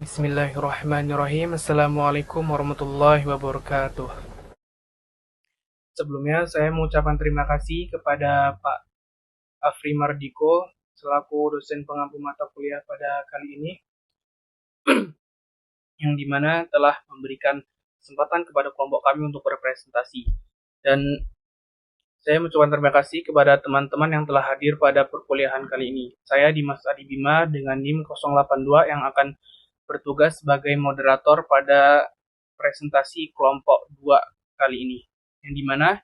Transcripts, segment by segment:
Bismillahirrahmanirrahim. Assalamualaikum warahmatullahi wabarakatuh. Sebelumnya saya mengucapkan terima kasih kepada Pak Afri Mardiko selaku dosen pengampu mata kuliah pada kali ini yang dimana telah memberikan kesempatan kepada kelompok kami untuk berpresentasi. Dan saya mengucapkan terima kasih kepada teman-teman yang telah hadir pada perkuliahan kali ini. Saya Dimas Adi Bima dengan NIM 082 yang akan bertugas sebagai moderator pada presentasi kelompok 2 kali ini, yang dimana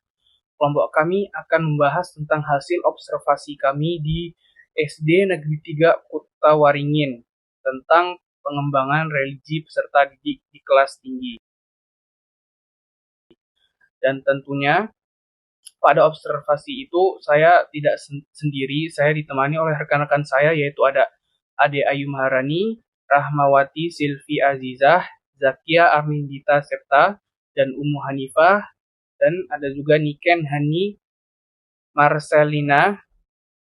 kelompok kami akan membahas tentang hasil observasi kami di SD Negeri 3 Kutawaringin tentang pengembangan religi peserta didik di kelas tinggi. Dan tentunya pada observasi itu saya tidak sendiri, saya ditemani oleh rekan-rekan saya, yaitu ada Ade Ayu Maharani, Rahmawati Silvi Azizah, Zakia Arnindita Septa, dan Ummu Hanifah, dan ada juga Niken Hani, Marcelina,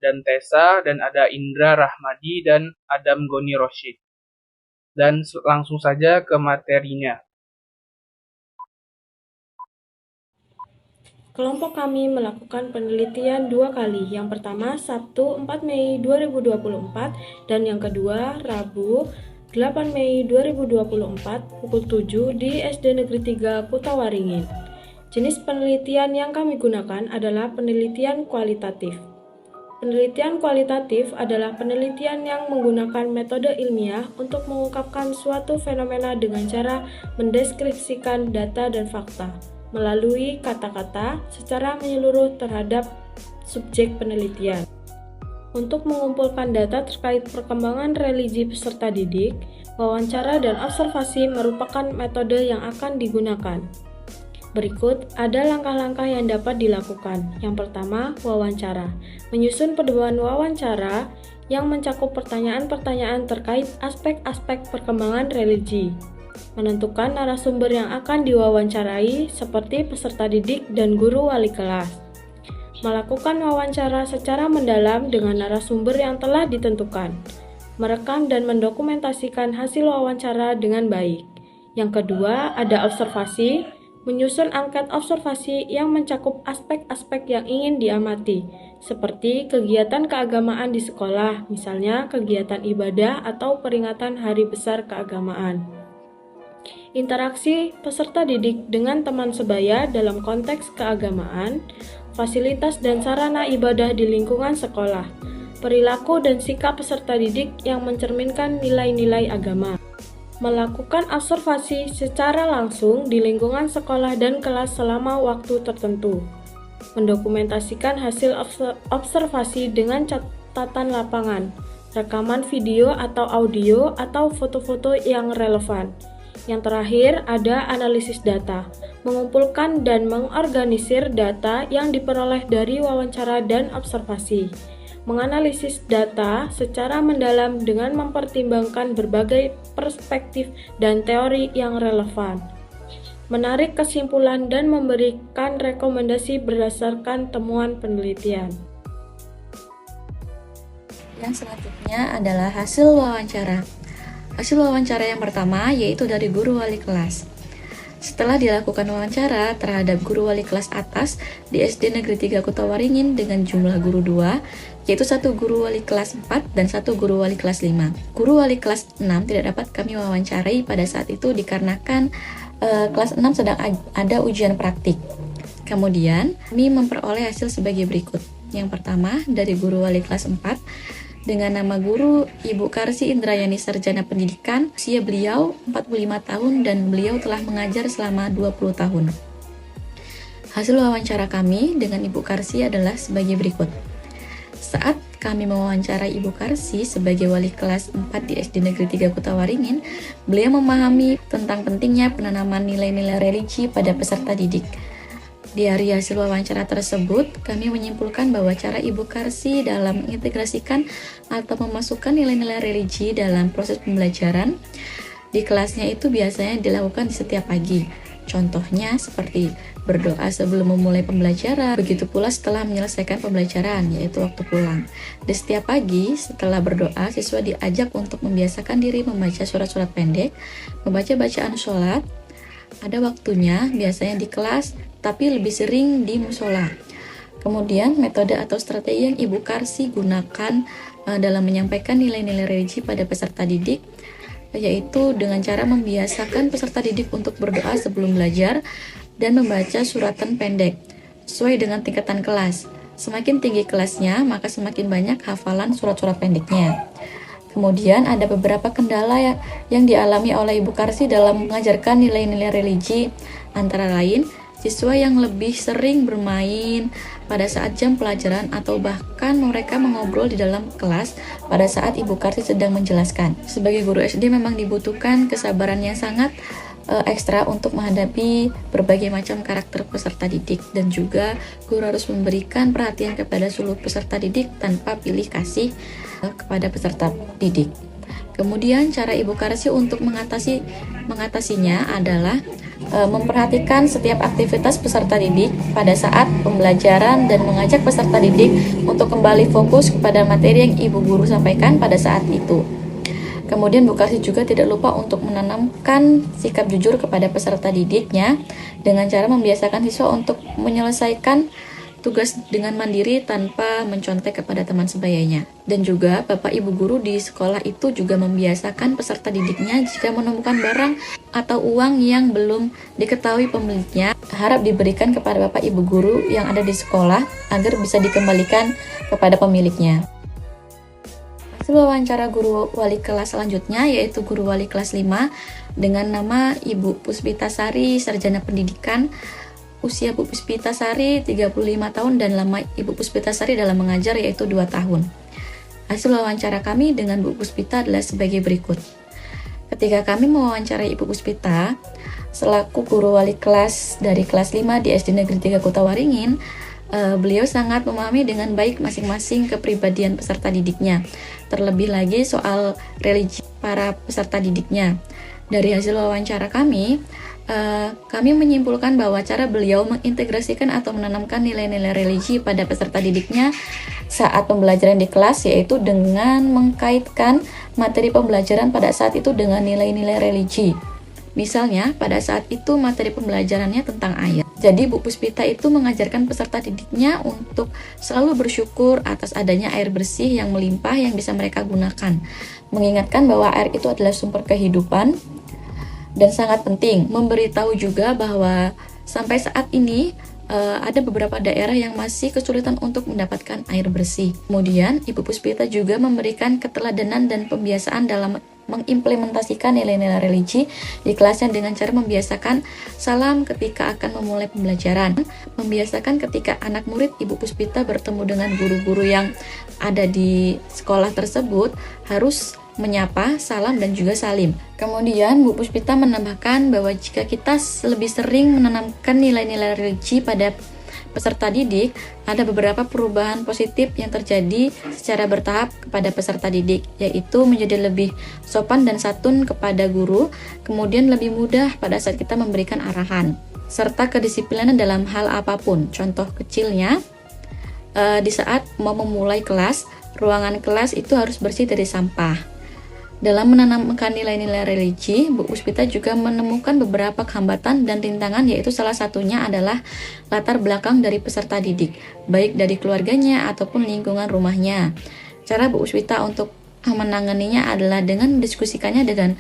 dan Tessa, dan ada Indra Rahmadi, dan Adam Goni Roshid. Dan langsung saja ke materinya. Kelompok kami melakukan penelitian 2 kali. Yang pertama Sabtu 4 Mei 2024 dan yang kedua Rabu 8 Mei 2024 pukul 7 di SD Negeri 3 Kutawaringin. Jenis penelitian yang kami gunakan adalah penelitian kualitatif. Penelitian kualitatif adalah penelitian yang menggunakan metode ilmiah untuk mengungkapkan suatu fenomena dengan cara mendeskripsikan data dan fakta melalui kata-kata secara menyeluruh terhadap subjek penelitian. Untuk mengumpulkan data terkait perkembangan religi peserta didik, wawancara dan observasi merupakan metode yang akan digunakan. Berikut ada langkah-langkah yang dapat dilakukan. Yang pertama, wawancara. Menyusun pedoman wawancara yang mencakup pertanyaan-pertanyaan terkait aspek-aspek perkembangan religi. Menentukan narasumber yang akan diwawancarai seperti peserta didik dan guru wali kelas. Melakukan wawancara secara mendalam dengan narasumber yang telah ditentukan. Merekam dan mendokumentasikan hasil wawancara dengan baik. Yang kedua, ada observasi. Menyusun angket observasi yang mencakup aspek-aspek yang ingin diamati, seperti kegiatan keagamaan di sekolah, misalnya kegiatan ibadah atau peringatan hari besar keagamaan. Interaksi peserta didik dengan teman sebaya dalam konteks keagamaan, fasilitas dan sarana ibadah di lingkungan sekolah, perilaku dan sikap peserta didik yang mencerminkan nilai-nilai agama. Melakukan observasi secara langsung di lingkungan sekolah dan kelas selama waktu tertentu. Mendokumentasikan hasil observasi dengan catatan lapangan, rekaman video atau audio atau foto-foto yang relevan. Yang terakhir ada analisis data, mengumpulkan dan mengorganisir data yang diperoleh dari wawancara dan observasi. Menganalisis data secara mendalam dengan mempertimbangkan berbagai perspektif dan teori yang relevan. Menarik kesimpulan dan memberikan rekomendasi berdasarkan temuan penelitian. Yang selanjutnya adalah hasil wawancara. Hasil wawancara yang pertama yaitu dari guru wali kelas. Setelah dilakukan wawancara terhadap guru wali kelas atas di SD Negeri 3 Kutawaringin dengan jumlah guru 2, yaitu 1 guru wali kelas 4 dan 1 guru wali kelas 5. Guru wali kelas 6 tidak dapat kami wawancarai pada saat itu dikarenakan kelas 6 sedang ada ujian praktik. Kemudian, kami memperoleh hasil sebagai berikut. Yang pertama, dari guru wali kelas 4, dengan nama guru Ibu Karsi Indrayani Sarjana Pendidikan, usia beliau 45 tahun dan beliau telah mengajar selama 20 tahun. Hasil wawancara kami dengan Ibu Karsi adalah sebagai berikut. Saat kami mewawancarai Ibu Karsi sebagai wali kelas 4 di SD Negeri 3 Kutawaringin, beliau memahami tentang pentingnya penanaman nilai-nilai religi pada peserta didik. Di hari hasil wawancara tersebut, kami menyimpulkan bahwa cara Ibu Karsi dalam mengintegrasikan atau memasukkan nilai-nilai religi dalam proses pembelajaran di kelasnya itu biasanya dilakukan di setiap pagi. Contohnya seperti berdoa sebelum memulai pembelajaran, begitu pula setelah menyelesaikan pembelajaran, yaitu waktu pulang. Di setiap pagi, setelah berdoa, siswa diajak untuk membiasakan diri membaca surat-surat pendek, membaca bacaan sholat. Ada waktunya, biasanya di kelas, tapi lebih sering di musola. Kemudian, metode atau strategi yang Ibu Karsi gunakan dalam menyampaikan nilai-nilai religi pada peserta didik, yaitu dengan cara membiasakan peserta didik untuk berdoa sebelum belajar dan membaca suratan pendek sesuai dengan tingkatan kelas. Semakin tinggi kelasnya, maka semakin banyak hafalan surat-surat pendeknya. Kemudian ada beberapa kendala yang dialami oleh Ibu Karsi dalam mengajarkan nilai-nilai religi, antara lain siswa yang lebih sering bermain pada saat jam pelajaran atau bahkan mereka mengobrol di dalam kelas pada saat Ibu Karsi sedang menjelaskan. Sebagai guru SD memang dibutuhkan kesabaran yang sangat ekstra untuk menghadapi berbagai macam karakter peserta didik, dan juga guru harus memberikan perhatian kepada seluruh peserta didik tanpa pilih kasih kepada peserta didik. Kemudian cara Ibu Karsi untuk mengatasinya adalah memperhatikan setiap aktivitas peserta didik pada saat pembelajaran dan mengajak peserta didik untuk kembali fokus kepada materi yang Ibu Guru sampaikan pada saat itu. Kemudian Bu Karsi juga tidak lupa untuk menanamkan sikap jujur kepada peserta didiknya dengan cara membiasakan siswa untuk menyelesaikan tugas dengan mandiri tanpa mencontek kepada teman sebayanya. Dan juga Bapak Ibu Guru di sekolah itu juga membiasakan peserta didiknya jika menemukan barang atau uang yang belum diketahui pemiliknya, harap diberikan kepada Bapak Ibu Guru yang ada di sekolah agar bisa dikembalikan kepada pemiliknya. Hasil wawancara guru wali kelas selanjutnya yaitu guru wali kelas 5 dengan nama Ibu Puspita Sari, Sarjana Pendidikan. Usia Bu Puspita Sari 35 tahun dan lama Ibu Puspita Sari dalam mengajar yaitu 2 tahun. Hasil wawancara kami dengan Bu Puspita adalah sebagai berikut. Ketika kami mewawancarai Ibu Puspita selaku guru wali kelas dari kelas 5 di SD Negeri 3 Kota Waringin, beliau sangat memahami dengan baik masing-masing kepribadian peserta didiknya, terlebih lagi soal religi para peserta didiknya. Dari hasil wawancara kami menyimpulkan bahwa cara beliau mengintegrasikan atau menanamkan nilai-nilai religi pada peserta didiknya saat pembelajaran di kelas, yaitu dengan mengkaitkan materi pembelajaran pada saat itu dengan nilai-nilai religi. Misalnya, pada saat itu materi pembelajarannya tentang air. Jadi, Bu Puspita itu mengajarkan peserta didiknya untuk selalu bersyukur atas adanya air bersih yang melimpah yang bisa mereka gunakan. Mengingatkan bahwa air itu adalah sumber kehidupan, dan sangat penting memberitahu juga bahwa sampai saat ini ada beberapa daerah yang masih kesulitan untuk mendapatkan air bersih. Kemudian Ibu Puspita juga memberikan keteladanan dan pembiasaan dalam mengimplementasikan nilai-nilai religi di kelasnya dengan cara membiasakan salam ketika akan memulai pembelajaran, membiasakan ketika anak murid Ibu Puspita bertemu dengan guru-guru yang ada di sekolah tersebut harus menyapa, salam, dan juga salim. Kemudian Bu Puspita menambahkan bahwa jika kita lebih sering menanamkan nilai-nilai religi pada peserta didik, ada beberapa perubahan positif yang terjadi secara bertahap kepada peserta didik, yaitu menjadi lebih sopan dan santun kepada guru, kemudian lebih mudah pada saat kita memberikan arahan, serta kedisiplinan dalam hal apapun. Contoh kecilnya, di saat mau memulai kelas, ruangan kelas itu harus bersih dari sampah. Dalam menanamkan nilai-nilai religi, Bu Puspita juga menemukan beberapa hambatan dan rintangan, yaitu salah satunya adalah latar belakang dari peserta didik, baik dari keluarganya ataupun lingkungan rumahnya. Cara Bu Puspita untuk menanganinya adalah dengan mendiskusikannya dengan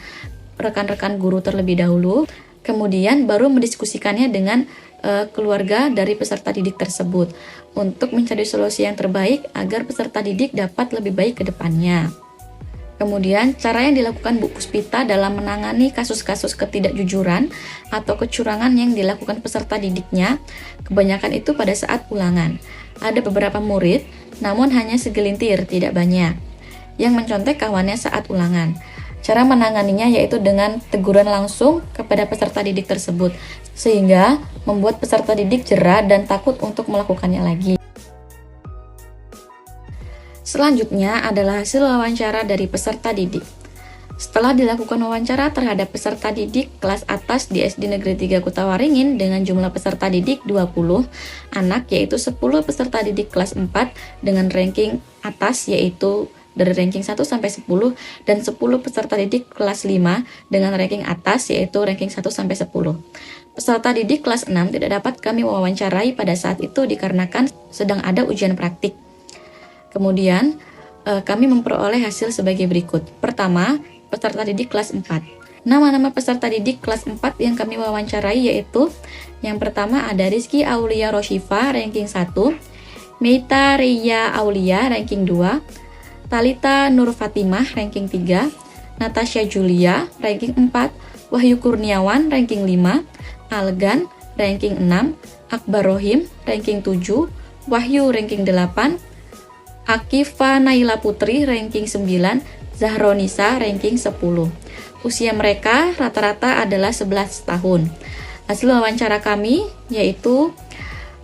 rekan-rekan guru terlebih dahulu, kemudian baru mendiskusikannya dengan keluarga dari peserta didik tersebut untuk mencari solusi yang terbaik agar peserta didik dapat lebih baik ke depannya. Kemudian, cara yang dilakukan Bu Puspita dalam menangani kasus-kasus ketidakjujuran atau kecurangan yang dilakukan peserta didiknya, kebanyakan itu pada saat ulangan. Ada beberapa murid, namun hanya segelintir, tidak banyak, yang mencontek kawannya saat ulangan. Cara menanganinya yaitu dengan teguran langsung kepada peserta didik tersebut, sehingga membuat peserta didik jera dan takut untuk melakukannya lagi. Selanjutnya adalah hasil wawancara dari peserta didik. Setelah dilakukan wawancara terhadap peserta didik kelas atas di SD Negeri 3 Kutawaringin dengan jumlah peserta didik 20 anak, yaitu 10 peserta didik kelas 4 dengan ranking atas yaitu dari ranking 1 sampai 10 dan 10 peserta didik kelas 5 dengan ranking atas yaitu ranking 1 sampai 10. Peserta didik kelas 6 tidak dapat kami wawancarai pada saat itu dikarenakan sedang ada ujian praktik. Kemudian kami memperoleh hasil sebagai berikut. Pertama, peserta didik kelas 4. Nama-nama peserta didik kelas 4 yang kami wawancarai yaitu yang pertama ada Rizky Aulia Roshifa ranking 1, Meita Ria Aulia ranking 2, Talita Nur Fatimah ranking 3, Natasha Julia ranking 4, Wahyu Kurniawan ranking 5, Algan ranking 6, Akbar Rohim ranking 7, Wahyu ranking 8, Akifa Naila Putri ranking 9, Zahronisa ranking 10. Usia mereka rata-rata adalah 11 tahun. Hasil wawancara kami yaitu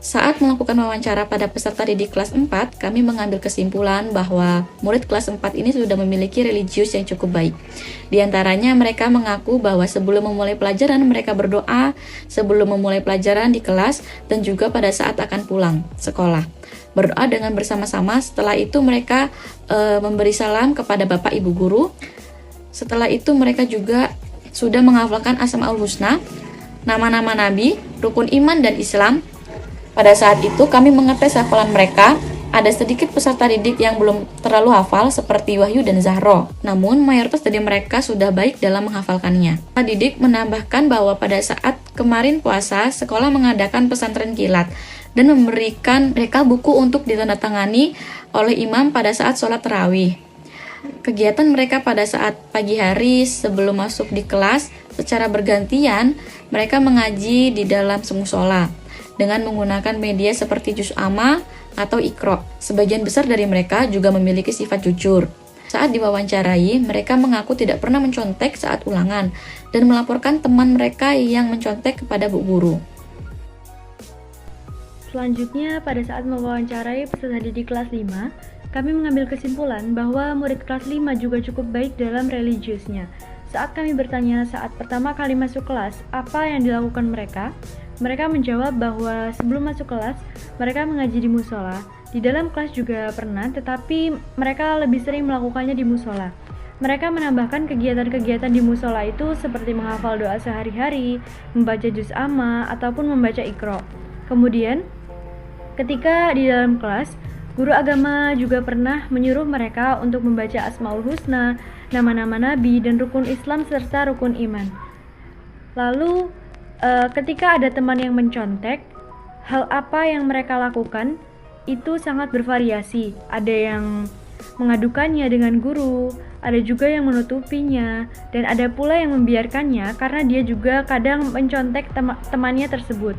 saat melakukan wawancara pada peserta didik kelas 4, kami mengambil kesimpulan bahwa murid kelas 4 ini sudah memiliki religius yang cukup baik. Di antaranya mereka mengaku bahwa sebelum memulai pelajaran mereka berdoa, sebelum memulai pelajaran di kelas, dan juga pada saat akan pulang sekolah. Berdoa dengan bersama-sama, setelah itu mereka memberi salam kepada Bapak Ibu Guru. Setelah itu mereka juga sudah menghafalkan Asmaul Husna, nama-nama Nabi, rukun iman dan Islam. Pada saat itu kami mengetes hafalan mereka. Ada sedikit peserta didik yang belum terlalu hafal seperti Wahyu dan Zahro. Namun mayoritas dari mereka sudah baik dalam menghafalkannya. Peserta didik menambahkan bahwa pada saat kemarin puasa, sekolah mengadakan pesantren kilat dan memberikan mereka buku untuk ditandatangani oleh imam pada saat sholat tarawih. Kegiatan mereka pada saat pagi hari sebelum masuk di kelas secara bergantian, mereka mengaji di dalam musola dengan menggunakan media seperti juz amma atau Iqra. Sebagian besar dari mereka juga memiliki sifat jujur. Saat diwawancarai, mereka mengaku tidak pernah mencontek saat ulangan dan melaporkan teman mereka yang mencontek kepada bu guru. Selanjutnya, pada saat mewawancarai peserta didik kelas 5, kami mengambil kesimpulan bahwa murid kelas 5 juga cukup baik dalam religiusnya. Saat kami bertanya saat pertama kali masuk kelas, apa yang dilakukan mereka? Mereka menjawab bahwa sebelum masuk kelas, mereka mengaji di musola. Di dalam kelas juga pernah, tetapi mereka lebih sering melakukannya di musola. Mereka menambahkan kegiatan-kegiatan di musola itu seperti menghafal doa sehari-hari, membaca juz amma, ataupun membaca Iqra. Kemudian, ketika di dalam kelas, guru agama juga pernah menyuruh mereka untuk membaca Asmaul Husna, nama-nama Nabi, dan rukun Islam serta rukun iman. Lalu, ketika ada teman yang mencontek, hal apa yang mereka lakukan itu sangat bervariasi. Ada yang mengadukannya dengan guru, ada juga yang menutupinya, dan ada pula yang membiarkannya karena dia juga kadang mencontek temannya tersebut.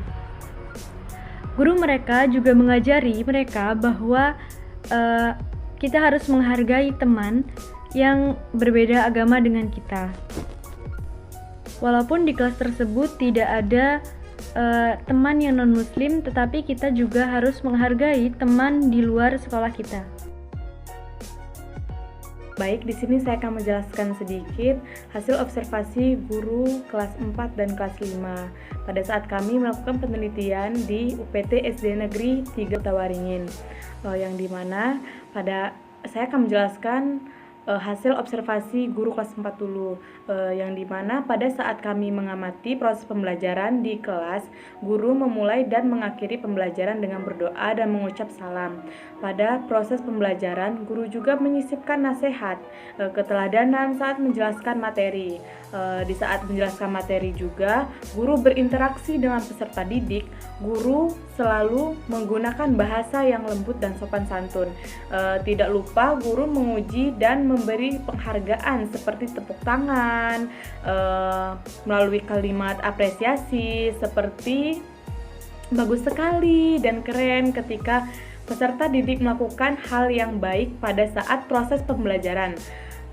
Guru mereka juga mengajari mereka bahwa kita harus menghargai teman yang berbeda agama dengan kita. Walaupun di kelas tersebut tidak ada teman yang non-muslim, tetapi kita juga harus menghargai teman di luar sekolah kita. Baik, di sini saya akan menjelaskan sedikit hasil observasi guru kelas 4 dan kelas 5 pada saat kami melakukan penelitian di UPT SD Negeri 3 Kutawaringin, yang dimana saya akan menjelaskan hasil observasi guru kelas 4 dulu, yang dimana pada saat kami mengamati proses pembelajaran di kelas, guru memulai dan mengakhiri pembelajaran dengan berdoa dan mengucap salam. Pada proses pembelajaran, guru juga menyisipkan nasihat, keteladanan saat menjelaskan materi. Di saat menjelaskan materi juga, guru berinteraksi dengan peserta didik. Guru selalu menggunakan bahasa yang lembut dan sopan santun. Tidak lupa guru menguji dan memberi penghargaan seperti tepuk tangan, melalui kalimat apresiasi seperti bagus sekali dan keren ketika peserta didik melakukan hal yang baik pada saat proses pembelajaran.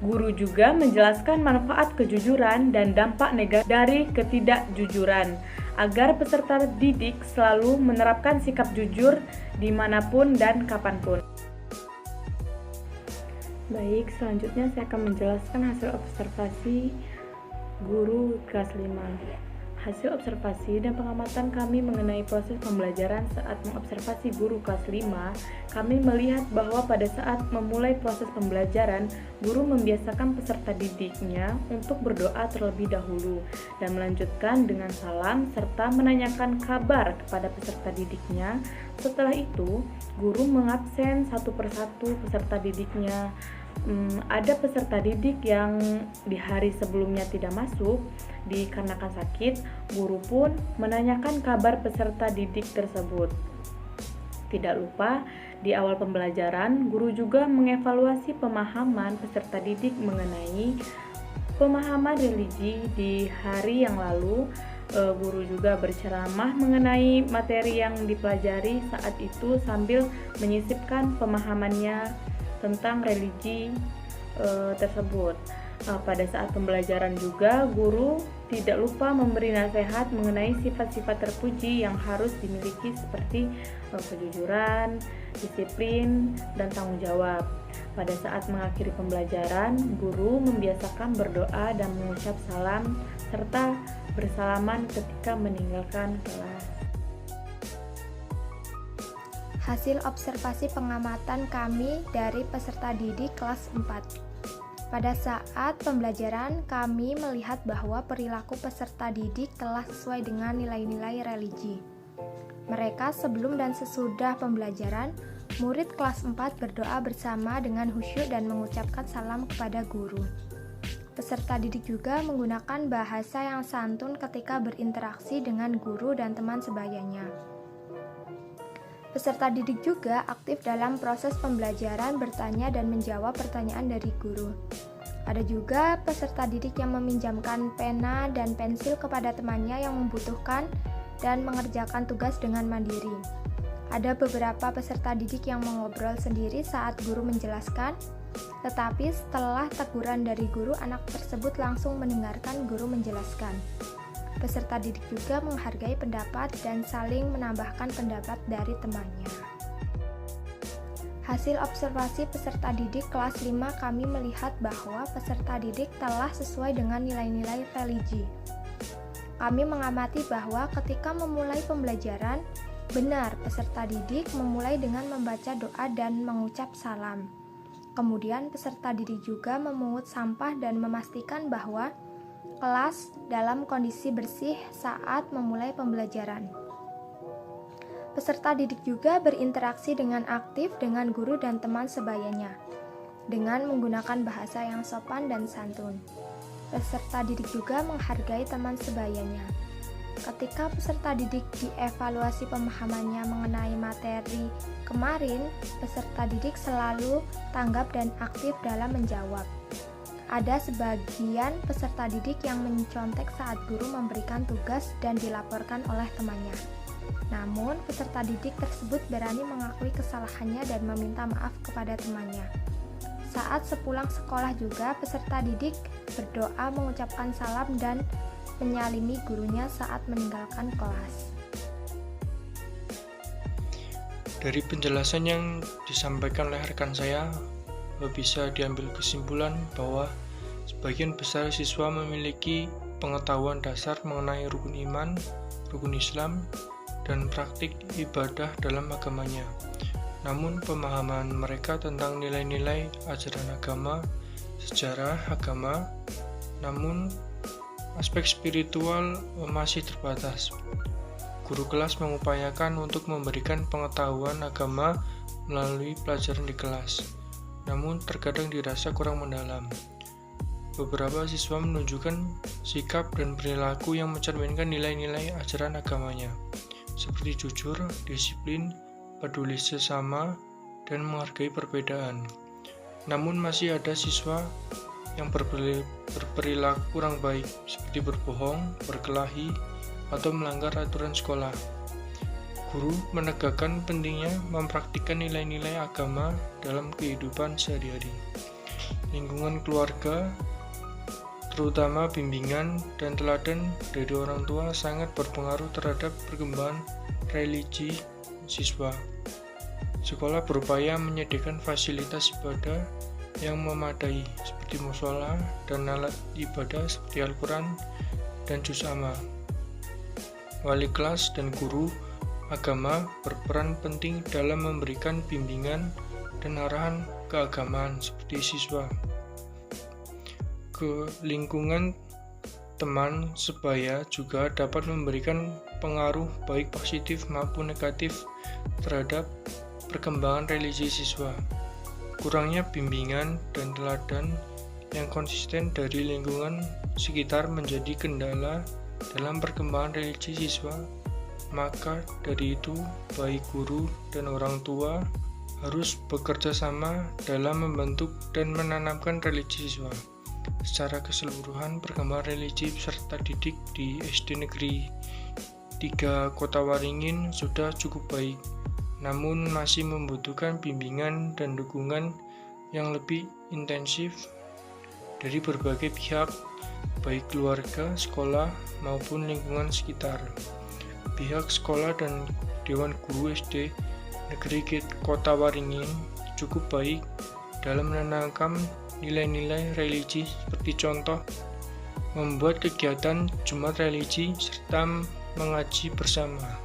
Guru juga menjelaskan manfaat kejujuran dan dampak negatif dari ketidakjujuran, agar peserta didik selalu menerapkan sikap jujur dimanapun dan kapanpun. Baik, selanjutnya saya akan menjelaskan hasil observasi guru kelas 5. Hasil observasi dan pengamatan kami mengenai proses pembelajaran saat mengobservasi guru kelas 5, kami melihat bahwa pada saat memulai proses pembelajaran, guru membiasakan peserta didiknya untuk berdoa terlebih dahulu dan melanjutkan dengan salam serta menanyakan kabar kepada peserta didiknya. Setelah itu, guru mengabsen satu persatu peserta didiknya. Ada peserta didik yang di hari sebelumnya tidak masuk dikarenakan sakit, guru pun menanyakan kabar peserta didik tersebut. Tidak lupa, di awal pembelajaran, guru juga mengevaluasi pemahaman peserta didik mengenai pemahaman religi di hari yang lalu. Guru juga berceramah mengenai materi yang dipelajari saat itu sambil menyisipkan pemahamannya tentang religi tersebut. Pada saat pembelajaran juga, guru tidak lupa memberi nasihat mengenai sifat-sifat terpuji yang harus dimiliki seperti kejujuran, disiplin, dan tanggung jawab. Pada saat mengakhiri pembelajaran, guru membiasakan berdoa dan mengucap salam serta bersalaman ketika meninggalkan kelas. Hasil observasi pengamatan kami dari peserta didik kelas 4. Pada saat pembelajaran, kami melihat bahwa perilaku peserta didik telah sesuai dengan nilai-nilai religi. Mereka sebelum dan sesudah pembelajaran, murid kelas 4 berdoa bersama dengan khusyuk dan mengucapkan salam kepada guru. Peserta didik juga menggunakan bahasa yang santun ketika berinteraksi dengan guru dan teman sebayanya. Peserta didik juga aktif dalam proses pembelajaran, bertanya dan menjawab pertanyaan dari guru. Ada juga peserta didik yang meminjamkan pena dan pensil kepada temannya yang membutuhkan dan mengerjakan tugas dengan mandiri. Ada beberapa peserta didik yang mengobrol sendiri saat guru menjelaskan, tetapi setelah teguran dari guru, anak tersebut langsung mendengarkan guru menjelaskan. Peserta didik juga menghargai pendapat dan saling menambahkan pendapat dari temannya. Hasil observasi peserta didik kelas 5, kami melihat bahwa peserta didik telah sesuai dengan nilai-nilai religi. Kami mengamati bahwa ketika memulai pembelajaran, benar peserta didik memulai dengan membaca doa dan mengucap salam. Kemudian peserta didik juga memungut sampah dan memastikan bahwa kelas dalam kondisi bersih saat memulai pembelajaran. Peserta didik juga berinteraksi dengan aktif dengan guru dan teman sebayanya, dengan menggunakan bahasa yang sopan dan santun. Peserta didik juga menghargai teman sebayanya. Ketika peserta didik dievaluasi pemahamannya mengenai materi kemarin, peserta didik selalu tanggap dan aktif dalam menjawab. Ada sebagian peserta didik yang mencontek saat guru memberikan tugas dan dilaporkan oleh temannya. Namun, peserta didik tersebut berani mengakui kesalahannya dan meminta maaf kepada temannya. Saat sepulang sekolah juga, peserta didik berdoa, mengucapkan salam, dan menyalimi gurunya saat meninggalkan kelas. Dari penjelasan yang disampaikan oleh rekan saya, bisa diambil kesimpulan bahwa sebagian besar siswa memiliki pengetahuan dasar mengenai rukun iman, rukun Islam, dan praktik ibadah dalam agamanya. Namun pemahaman mereka tentang nilai-nilai ajaran agama, sejarah agama, namun aspek spiritual masih terbatas. Guru kelas mengupayakan untuk memberikan pengetahuan agama melalui pelajaran di kelas, namun terkadang dirasa kurang mendalam. Beberapa siswa menunjukkan sikap dan perilaku yang mencerminkan nilai-nilai ajaran agamanya, seperti jujur, disiplin, peduli sesama, dan menghargai perbedaan. Namun masih ada siswa yang berperilaku kurang baik, seperti berbohong, berkelahi, atau melanggar aturan sekolah. Guru menegakkan pentingnya mempraktikkan nilai-nilai agama dalam kehidupan sehari-hari. Lingkungan keluarga, terutama bimbingan dan teladan dari orang tua, sangat berpengaruh terhadap perkembangan religi siswa. Sekolah berupaya menyediakan fasilitas ibadah yang memadai seperti musola dan alat ibadah seperti Al-Quran dan juz amma. Wali kelas dan guru agama berperan penting dalam memberikan bimbingan dan arahan keagamaan seperti siswa. Ke lingkungan teman sebaya juga dapat memberikan pengaruh baik positif maupun negatif terhadap perkembangan religi siswa. Kurangnya bimbingan dan teladan yang konsisten dari lingkungan sekitar menjadi kendala dalam perkembangan religi siswa. Maka dari itu, baik guru dan orang tua harus bekerja sama dalam membentuk dan menanamkan religi siswa. Secara keseluruhan, perkembangan religi peserta didik di SD Negeri 3 Kota Waringin sudah cukup baik, namun masih membutuhkan bimbingan dan dukungan yang lebih intensif dari berbagai pihak, baik keluarga, sekolah, maupun lingkungan sekitar. Pihak sekolah dan Dewan Guru SD Negeri Kota Waringin cukup baik dalam menanamkan nilai-nilai religi seperti contoh membuat kegiatan Jumat religi serta mengaji bersama.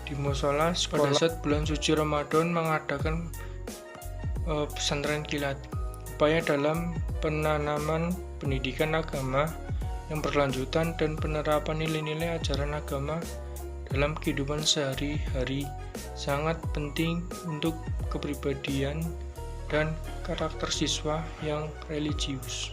Di musola sekolah pada saat bulan suci Ramadan mengadakan pesantren kilat. Upaya dalam penanaman pendidikan agama yang berlanjutan dan penerapan nilai-nilai ajaran agama dalam kehidupan sehari-hari sangat penting untuk kepribadian dan karakter siswa yang religius.